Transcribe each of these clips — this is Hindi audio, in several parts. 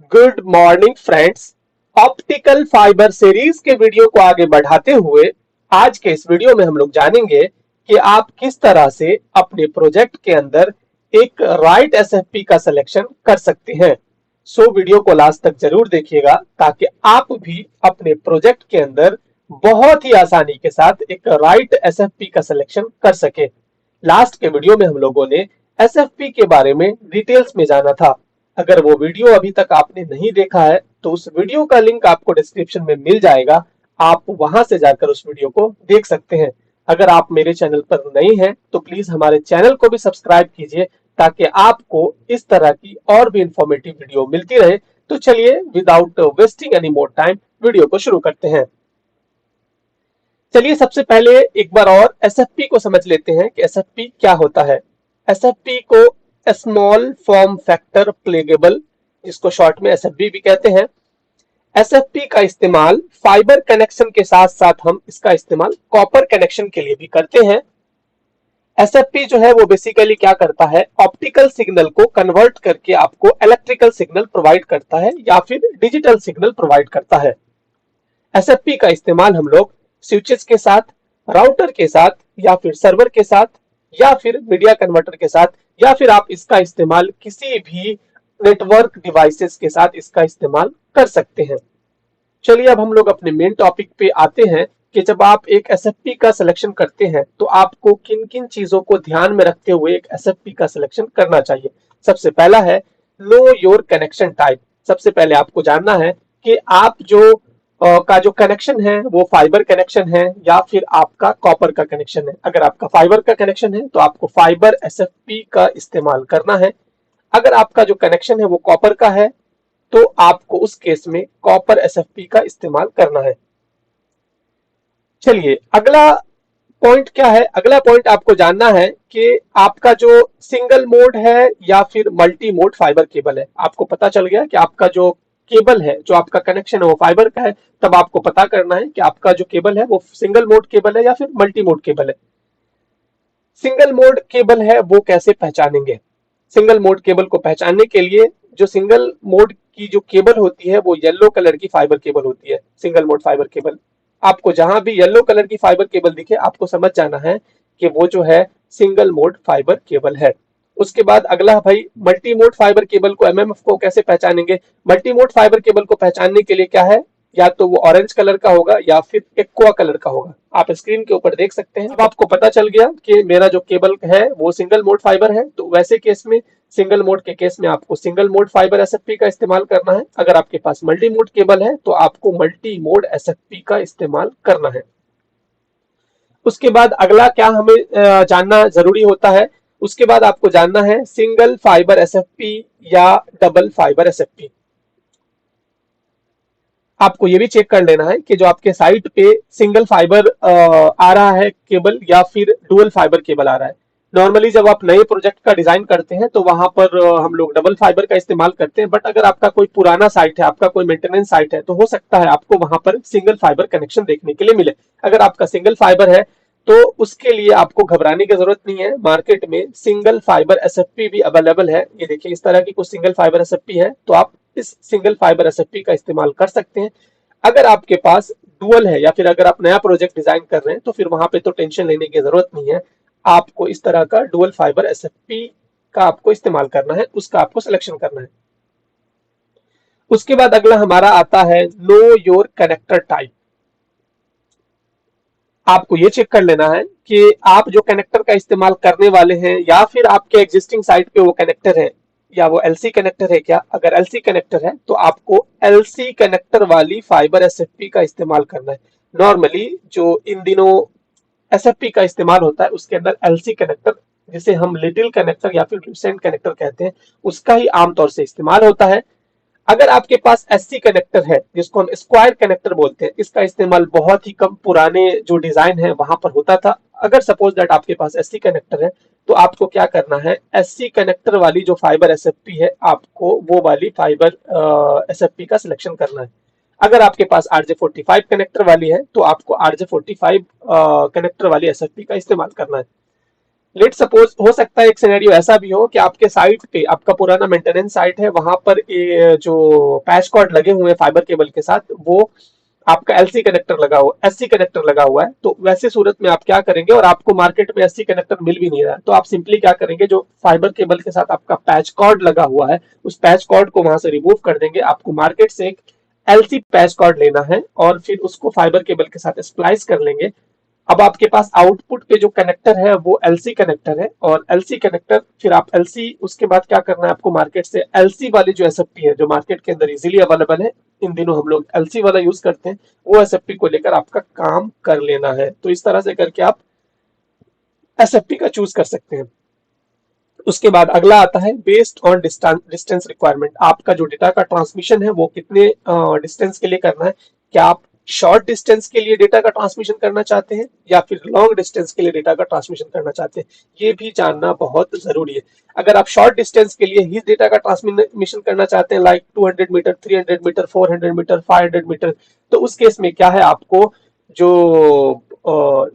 Good morning friends. Optical fibre series के वीडियो को आगे बढ़ाते हुए आज के इस वीडियो में हम लोग जानेंगे कि आप किस तरह से अपने प्रोजेक्ट के अंदर एक राइट एसएफपी का सिलेक्शन कर सकते हैं। सो वीडियो को लास्ट तक जरूर देखिएगा ताकि आप भी अपने प्रोजेक्ट के अंदर बहुत ही आसानी के साथ एक राइट एसएफपी का सिलेक्शन कर सके। लास्ट के वीडियो में हम लोगों ने एसएफपी के बारे में डिटेल्स में जाना था। अगर वो वीडियो अभी तक आपने नहीं देखा है तो उस वीडियो का लिंक आपको डिस्क्रिप्शन में मिल जाएगा, आप वहां से जाकर उस वीडियो को देख सकते हैं। अगर आप मेरे चैनल पर नए हैं तो प्लीज हमारे चैनल को भी सब्सक्राइब कीजिए ताकि आपको इस तरह की और भी इंफॉर्मेटिव वीडियो मिलती रहे। तो चलिए without wasting any more time video को शुरू करते हैं। चलिए सबसे पहले एक बार और एसएफपी को समझ लेते हैं कि एसएफपी क्या होता है। एसएफपी को स्मॉल फॉर्म फैक्टर प्लेगेबल, जिसको शॉर्ट में एसएफबी भी कहते हैं। एसएफपी का इस्तेमाल फाइबर कनेक्शन के साथ साथ हम इसका इस्तेमाल कॉपर कनेक्शन के लिए भी करते हैं। एसएफपी जो है वो बेसिकली क्या करता है, ऑप्टिकल सिग्नल को कन्वर्ट करके आपको इलेक्ट्रिकल सिग्नल प्रोवाइड करता है या फिर डिजिटल सिग्नल प्रोवाइड करता है। एसएफपी का इस्तेमाल हम लोग स्विचेस के साथ, राउटर के साथ या फिर सर्वर के साथ या फिर मीडिया कन्वर्टर के साथ या फिर आप इसका इस्तेमाल किसी भी नेटवर्क डिवाइसेस के साथ इसका इस्तेमाल कर सकते हैं। चलिए अब हम लोग अपने मेन टॉपिक पे आते हैं कि जब आप एक एसएफपी का सिलेक्शन करते हैं तो आपको किन किन चीजों को ध्यान में रखते हुए एक एसएफपी का सिलेक्शन करना चाहिए। सबसे पहला है नो योर कनेक्शन टाइप। सबसे पहले आपको जानना है कि आप जो का जो कनेक्शन है वो फाइबर कनेक्शन है या फिर आपका कॉपर का कनेक्शन है। अगर आपका फाइबर का कनेक्शन है तो आपको फाइबर एसएफपी का इस्तेमाल करना है। अगर आपका जो कनेक्शन है वो कॉपर का है तो आपको उस केस में कॉपर एसएफपी का इस्तेमाल करना है। चलिए अगला पॉइंट क्या है, अगला पॉइंट आपको जानना है कि आपका जो सिंगल मोड है या फिर मल्टी मोड फाइबर केबल है। आपको पता चल गया कि आपका जो केबल है, जो आपका कनेक्शन है वो फाइबर का है, तब आपको पता करना है कि आपका जो केबल है वो सिंगल मोड केबल है या फिर मल्टी मोड केबल है। सिंगल मोड केबल है वो कैसे पहचानेंगे? सिंगल मोड केबल को पहचानने के लिए जो सिंगल मोड की जो केबल होती है वो येलो कलर की फाइबर केबल होती है। सिंगल मोड फाइबर केबल, आपको जहां भी येलो कलर की फाइबर केबल दिखे आपको समझ जाना है कि वो जो है सिंगल मोड फाइबर केबल है। उसके बाद अगला भाई मल्टी मोड फाइबर केबल को, एमएमएफ को कैसे पहचानेंगे? मल्टी मोड फाइबर केबल को पहचानने के लिए क्या है, या तो वो ऑरेंज कलर का होगा या फिर एक्वा कलर का होगा। आप स्क्रीन के ऊपर देख सकते हैं। अब आपको पता चल गया कि मेरा जो केबल है वो सिंगल मोड फाइबर है, तो वैसे केस में सिंगल मोड के केस में आपको सिंगल मोड फाइबर एसएफपी का इस्तेमाल करना है। अगर आपके पास मल्टी मोड केबल है तो आपको मल्टी मोड एसएफपी का इस्तेमाल करना है। उसके बाद अगला क्या हमें जानना जरूरी होता है, उसके बाद आपको जानना है सिंगल फाइबर एसएफपी या डबल फाइबर एसएफपी। आपको ये भी चेक कर लेना है कि जो आपके साइट पे सिंगल फाइबर आ रहा है केबल या फिर डुअल फाइबर केबल आ रहा है। नॉर्मली जब आप नए प्रोजेक्ट का डिजाइन करते हैं तो वहां पर हम लोग डबल फाइबर का इस्तेमाल करते हैं, बट अगर आपका कोई पुराना साइट है, आपका कोई मेंटेनेंस साइट है, तो हो सकता है आपको वहां पर सिंगल फाइबर कनेक्शन देखने के लिए मिले। अगर आपका सिंगल फाइबर है तो उसके लिए आपको घबराने की जरूरत नहीं है। मार्केट में सिंगल फाइबर एसएफपी भी अवेलेबल है। ये देखिए इस तरह की कुछ सिंगल फाइबर एसएफपी है, तो आप इस सिंगल फाइबर एसएफपी का इस्तेमाल कर सकते हैं। अगर आपके पास डुअल है या फिर अगर आप नया प्रोजेक्ट डिजाइन कर रहे हैं तो फिर वहां पे तो टेंशन लेने की जरूरत नहीं है। आपको इस तरह का डुअल फाइबर एसएफपी का आपको इस्तेमाल करना है, उसका आपको सिलेक्शन करना है। उसके बाद अगला हमारा आता है नो योर कनेक्टर टाइप। आपको ये चेक कर लेना है कि आप जो कनेक्टर का इस्तेमाल करने वाले हैं या फिर आपके एग्जिस्टिंग साइट पे वो कनेक्टर है या वो एलसी कनेक्टर है क्या। अगर एलसी कनेक्टर है तो आपको एलसी कनेक्टर वाली फाइबर एसएफपी का इस्तेमाल करना है। नॉर्मली जो इन दिनों एसएफपी का इस्तेमाल होता है उसके अंदर एलसी कनेक्टर, जिसे हम लिटिल कनेक्टर या फिर रिसेंट कनेक्टर कहते हैं, उसका ही आमतौर से इस्तेमाल होता है। अगर आपके पास एससी कनेक्टर है जिसको हम स्क्वायर कनेक्टर बोलते हैं, इसका इस्तेमाल बहुत ही कम पुराने जो डिजाइन है वहां पर होता था। अगर सपोज दैट आपके पास एससी कनेक्टर है तो आपको क्या करना है, एससी कनेक्टर वाली जो फाइबर एसएफपी है आपको वो वाली फाइबर एसएफपी का सिलेक्शन करना है। अगर आपके पास RJ45 कनेक्टर वाली है तो आपको RJ45 कनेक्टर वाली एसएफपी का इस्तेमाल करना है। लेट सपोज हो सकता है एक सिनेरियो ऐसा भी हो कि आपके साइट पे, आपका पुराना मेंटेनेंस साइट है, वहां पर जो पैच कॉर्ड लगे हुए हैं फाइबर केबल के साथ, वो आपका एलसी कनेक्टर लगा हुआ, एससी कनेक्टर लगा हुआ है। तो वैसे सूरत में आप क्या करेंगे, और आपको मार्केट में एससी कनेक्टर मिल भी नहीं रहा है, तो आप सिंपली क्या करेंगे, जो फाइबर केबल के साथ आपका पैच कॉर्ड लगा हुआ है, उस पैच कॉर्ड को वहां से रिमूव कर देंगे। आपको मार्केट से एक एलसी पैच कॉर्ड लेना है और फिर उसको फाइबर केबल के साथ स्प्लाइस कर लेंगे। अब आपके पास आउटपुट पे जो कनेक्टर है वो एलसी कनेक्टर है, और एलसी कनेक्टर फिर आप एलसी, उसके बाद क्या करना है आपको, मार्केट से एलसी वाली जो एसएफपी है, जो मार्केट के अंदर इजीली अवेलेबल है, इन दिनों हम लोग एलसी वाला यूज करते हैं, वो एसएफपी को लेकर आपका काम कर लेना है। तो इस तरह से करके आप एसएफपी का चूज कर सकते हैं। उसके बाद अगला आता है बेस्ड ऑन डिस्टेंस रिक्वायरमेंट। आपका जो डेटा का ट्रांसमिशन है वो कितने डिस्टेंस के लिए करना है, क्या आप शॉर्ट डिस्टेंस के लिए डेटा का ट्रांसमिशन करना चाहते हैं या फिर लॉन्ग डिस्टेंस के लिए डेटा का ट्रांसमिशन करना चाहते हैं, ये भी जानना बहुत जरूरी है। अगर आप शॉर्ट डिस्टेंस के लिए ही डेटा का ट्रांसमिशन करना चाहते हैं, like 200 meter, 300 meter, 400 meter, 500 meter, तो उस केस में क्या है, आपको जो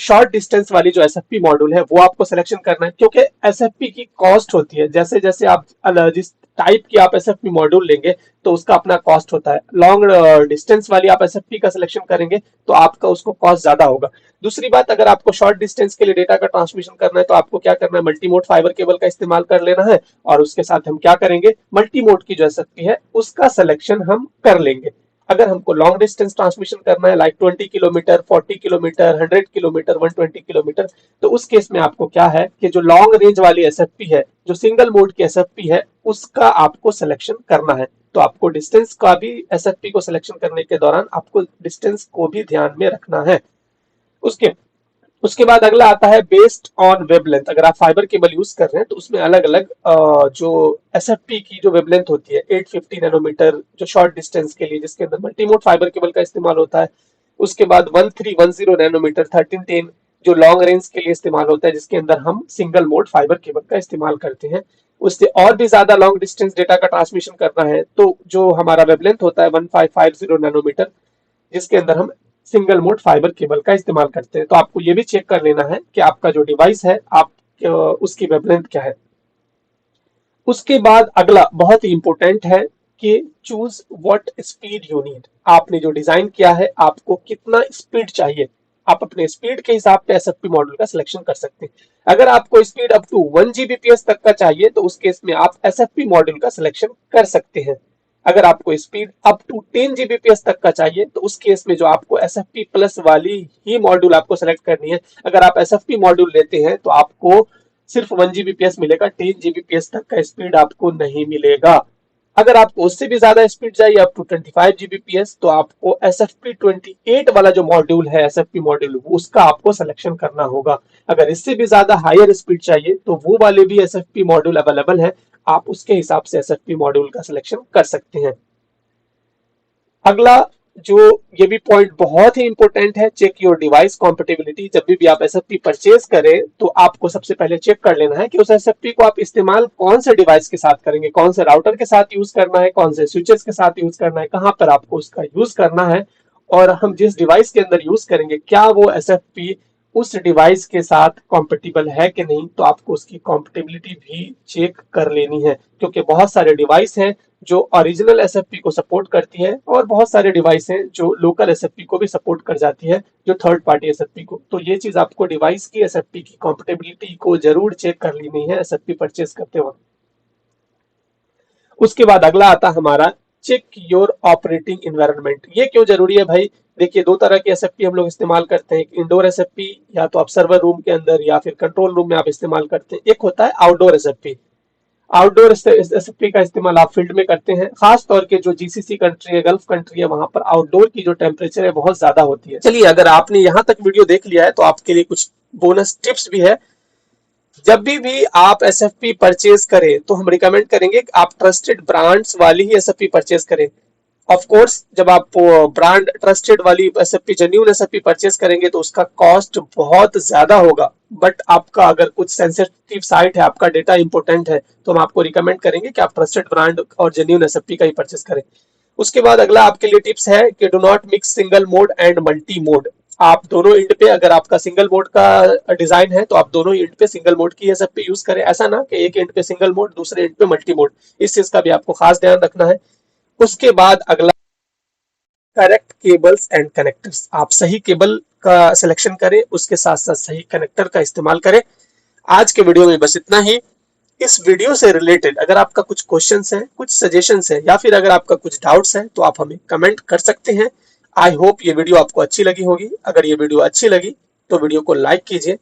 शॉर्ट डिस्टेंस वाली जो एसएफपी मॉड्यूल है वो आपको सिलेक्शन करना है, क्योंकि एसएफपी की कॉस्ट होती है, जैसे जैसे आप जिस टाइप की आप एसएफपी मॉड्यूल लेंगे तो उसका अपना कॉस्ट होता है। लॉन्ग डिस्टेंस वाली आप एसएफपी का सिलेक्शन करेंगे तो आपका उसको कॉस्ट ज्यादा होगा। दूसरी बात, अगर आपको शॉर्ट डिस्टेंस के लिए डेटा का ट्रांसमिशन करना है तो आपको क्या करना है, मल्टीमोड फाइबर केबल का इस्तेमाल कर लेना है, और उसके साथ हम क्या करेंगे, मल्टीमोड की जो एसएफपी है उसका सिलेक्शन हम कर लेंगे। अगर हमको लॉन्ग डिस्टेंस ट्रांसमिशन करना है, like 20 kilometre, 40 kilometre, 100 kilometre, 120 kilometre, तो उस केस में आपको क्या है कि जो लॉन्ग रेंज वाली एसएफपी है, जो सिंगल मोड की एसएफपी है, उसका आपको सिलेक्शन करना है। तो आपको डिस्टेंस का भी, एसएफपी को सिलेक्शन करने के दौरान आपको डिस्टेंस को भी ध्यान में रखना है। उसके उसके बाद अगला आता है बेस्ड ऑन वेवलेंथ। अगर आप फाइबर केबल यूज कर रहे हैं तो उसमें अलग अलग जो एसएफपी की जो वेवलेंथ होती है, 850 नैनोमीटर जो शॉर्ट डिस्टेंस के लिए, जिसके अंदर मल्टीमोड फाइबर केबल का इस्तेमाल होता है। उसके बाद 1310 नैनोमीटर 1310 जो लॉन्ग रेंज के लिए इस्तेमाल होता है, जिसके अंदर हम सिंगल मोड फाइबर केबल का इस्तेमाल करते हैं। उससे और भी ज्यादा लॉन्ग डिस्टेंस डेटा का ट्रांसमिशन करना है तो जो हमारा वेवलेंथ होता है 1550 नैनोमीटर, जिसके अंदर हम सिंगल मोड फाइबर केबल का इस्तेमाल करते हैं। तो आपको ये भी चेक कर लेना है कि आपका जो डिवाइस है, आप उसकी वेवलेंथ क्या है। उसके बाद अगला बहुत ही इंपॉर्टेंट है कि choose what speed you need. आपने जो डिजाइन किया है, आपको कितना स्पीड चाहिए, आप अपने स्पीड के हिसाब पे एसएफपी मॉडल का सिलेक्शन कर सकते हैं। अगर आपको स्पीड अप टू 1 जीबीपीएस तक का चाहिए तो उस केस में आप एसएफपी मॉडल का सिलेक्शन कर सकते हैं। अगर आपको स्पीड अप टू 10 जीबीपीएस तक का चाहिए तो उस केस में जो आपको एसएफपी प्लस वाली ही मॉड्यूल आपको सेलेक्ट करनी है। अगर आप एसएफपी मॉड्यूल लेते हैं तो आपको सिर्फ 1 जीबीपीएस मिलेगा, 10 जीबीपीएस तक का स्पीड आपको नहीं मिलेगा। अगर आपको उससे भी ज्यादा स्पीड चाहिए अप टू 25 जीबीपीएस तो आपको एसएफपी 28 वाला जो मॉड्यूल है, एसएफपी मॉड्यूल, उसका आपको सिलेक्शन करना होगा। अगर इससे भी ज्यादा हायर स्पीड चाहिए तो वो वाले भी एसएफपी मॉड्यूल अवेलेबल है, आप उसके हिसाब से एसएफपी मॉड्यूल का सिलेक्शन कर सकते हैं। अगला जो ये भी पॉइंट बहुत ही इंपॉर्टेंट है, चेक योर डिवाइस कॉम्पेटिबिलिटी। जब भी आप एसएफपी परचेज करें तो आपको सबसे पहले चेक कर लेना है कि उस एसएफपी को आप इस्तेमाल कौन से डिवाइस के साथ करेंगे, कौन से राउटर के साथ यूज करना है, कौन से स्विचेस के साथ यूज करना है, कहां पर आपको उसका यूज करना है, और हम जिस डिवाइस के अंदर यूज करेंगे क्या वो एसएफपी उस डिवाइस के साथ कॉम्पेटिबल है कि नहीं। तो आपको उसकी कॉम्पेटिबिलिटी भी चेक कर लेनी है, क्योंकि बहुत सारे डिवाइस हैं जो ओरिजिनल एसएफपी को सपोर्ट करती है और बहुत सारे डिवाइस हैं जो लोकल एसएफपी को भी सपोर्ट कर जाती है, जो थर्ड पार्टी एसएफपी को। तो ये चीज आपको डिवाइस की एसएफपी की कॉम्पेटिबिलिटी को जरूर चेक कर लेनी है एसएफपी परचेज करते वक्त। उसके बाद अगला आता हमारा चेक योर ऑपरेटिंग एनवायरनमेंट। ये क्यों जरूरी है भाई, देखिए दो तरह की एसएफपी हम लोग इस्तेमाल करते हैं, इंडोर एसएफपी या तो आप सर्वर रूम के अंदर या फिर कंट्रोल रूम में आप इस्तेमाल करते हैं, एक होता है आउटडोर एसएफपी। आउटडोर एसएफपी का इस्तेमाल आप फील्ड में करते हैं, खास तौर के जो जीसीसी कंट्री है, गल्फ कंट्री है, वहां पर आउटडोर की जो टेम्परेचर है बहुत ज्यादा होती है। चलिए, अगर आपने यहां तक वीडियो देख लिया है तो आपके लिए कुछ बोनस टिप्स भी है। जब भी आप एसएफपी परचेज करें तो हम रिकमेंड करेंगे कि आप ट्रस्टेड ब्रांड्स वाली ही एसएफपी परचेज करें। ऑफ कोर्स जब आप ब्रांड ट्रस्टेड वाली एसएफपी, जेन्युइन एसएफपी परचेज करेंगे तो उसका कॉस्ट बहुत ज्यादा होगा, बट आपका अगर कुछ सेंसिटिव साइट है, आपका डेटा इंपॉर्टेंट है, तो हम आपको रिकमेंड करेंगे कि आप ट्रस्टेड ब्रांड और जेन्युइन एसएफपी का ही परचेज करें। उसके बाद अगला आपके लिए टिप्स है कि do not mix single mode and multi mode. आप दोनों इंड पे, अगर आपका सिंगल मोड का डिजाइन है तो आप दोनों इंड पे सिंगल मोड की एसएफपी यूज करें, ऐसा ना कि एक इंड पे सिंगल मोड दूसरे इंड पे मल्टी मोड। इस चीज का भी आपको खास ध्यान रखना है। उसके बाद अगला, करेक्ट केबल्स एंड कनेक्टर्स। आप सही केबल का सिलेक्शन करें, उसके साथ साथ सही कनेक्टर का इस्तेमाल करें। आज के वीडियो में बस इतना ही। इस वीडियो से रिलेटेड अगर आपका कुछ क्वेश्चंस हैं, कुछ सजेशंस हैं, या फिर अगर आपका कुछ डाउट्स हैं तो आप हमें कमेंट कर सकते हैं। आई होप ये वीडियो आपको अच्छी लगी होगी। अगर ये वीडियो अच्छी लगी तो वीडियो को लाइक कीजिए,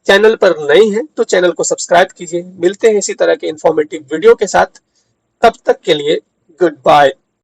चैनल पर नए हैं तो चैनल को सब्सक्राइब कीजिए। मिलते हैं इसी तरह के इंफॉर्मेटिव वीडियो के साथ, तब तक के लिए गुड बाय।